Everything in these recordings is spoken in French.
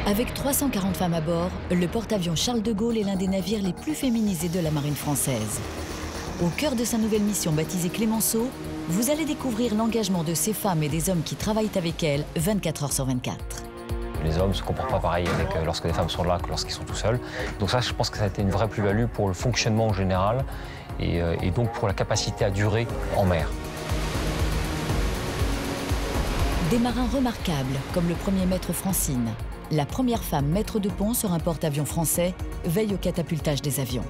Avec 340 femmes à bord, le porte-avions Charles de Gaulle est l'un des navires les plus féminisés de la marine française. Au cœur de sa nouvelle mission baptisée Clémenceau, vous allez découvrir l'engagement de ces femmes et des hommes qui travaillent avec elles 24 heures sur 24. Les hommes ne se comportent pas pareil lorsque les femmes sont là que lorsqu'ils sont tout seuls. Donc ça, je pense que ça a été une vraie plus-value pour le fonctionnement en général et donc pour la capacité à durer en mer. Des marins remarquables, comme le premier maître Francine, la première femme maître de pont sur un porte-avions français, veille au catapultage des avions.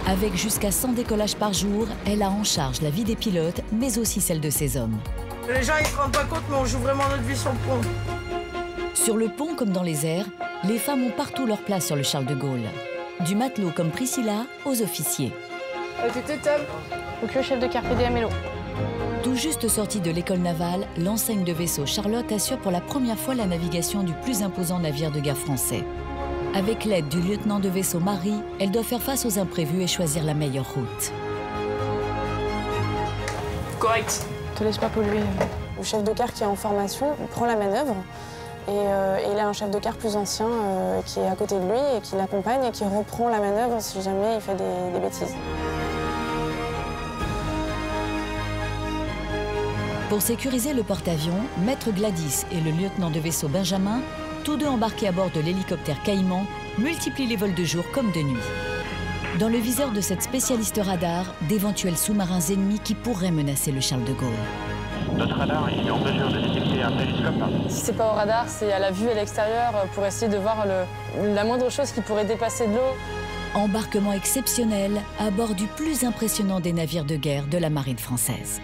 Avec jusqu'à 100 décollages par jour, elle a en charge la vie des pilotes, mais aussi celle de ses hommes. Les gens ne se rendent pas compte, mais on joue vraiment notre vie sur le pont. Sur le pont comme dans les airs, les femmes ont partout leur place sur le Charles de Gaulle. Du matelot comme Priscilla aux officiers. T'étais Tom. Donc le chef de quart PDM Hello. Tout juste sortie de l'école navale, l'enseigne de vaisseau Charlotte assure pour la première fois la navigation du plus imposant navire de guerre français. Avec l'aide du lieutenant de vaisseau Marie, elle doit faire face aux imprévus et choisir la meilleure route. Correct. Te laisse pas polluer. Le chef de quart qui est en formation prend la manœuvre et il a un chef de quart plus ancien qui est à côté de lui et qui l'accompagne et qui reprend la manœuvre si jamais il fait des bêtises. Pour sécuriser le porte-avions, Maître Gladys et le lieutenant de vaisseau Benjamin, tous deux embarqués à bord de l'hélicoptère Caïman, multiplient les vols de jour comme de nuit. Dans le viseur de cette spécialiste radar, d'éventuels sous-marins ennemis qui pourraient menacer le Charles de Gaulle. Notre radar est en mesure de détecter un télescope. Si c'est pas au radar, c'est à la vue à l'extérieur pour essayer de voir la moindre chose qui pourrait dépasser de l'eau. Embarquement exceptionnel à bord du plus impressionnant des navires de guerre de la marine française.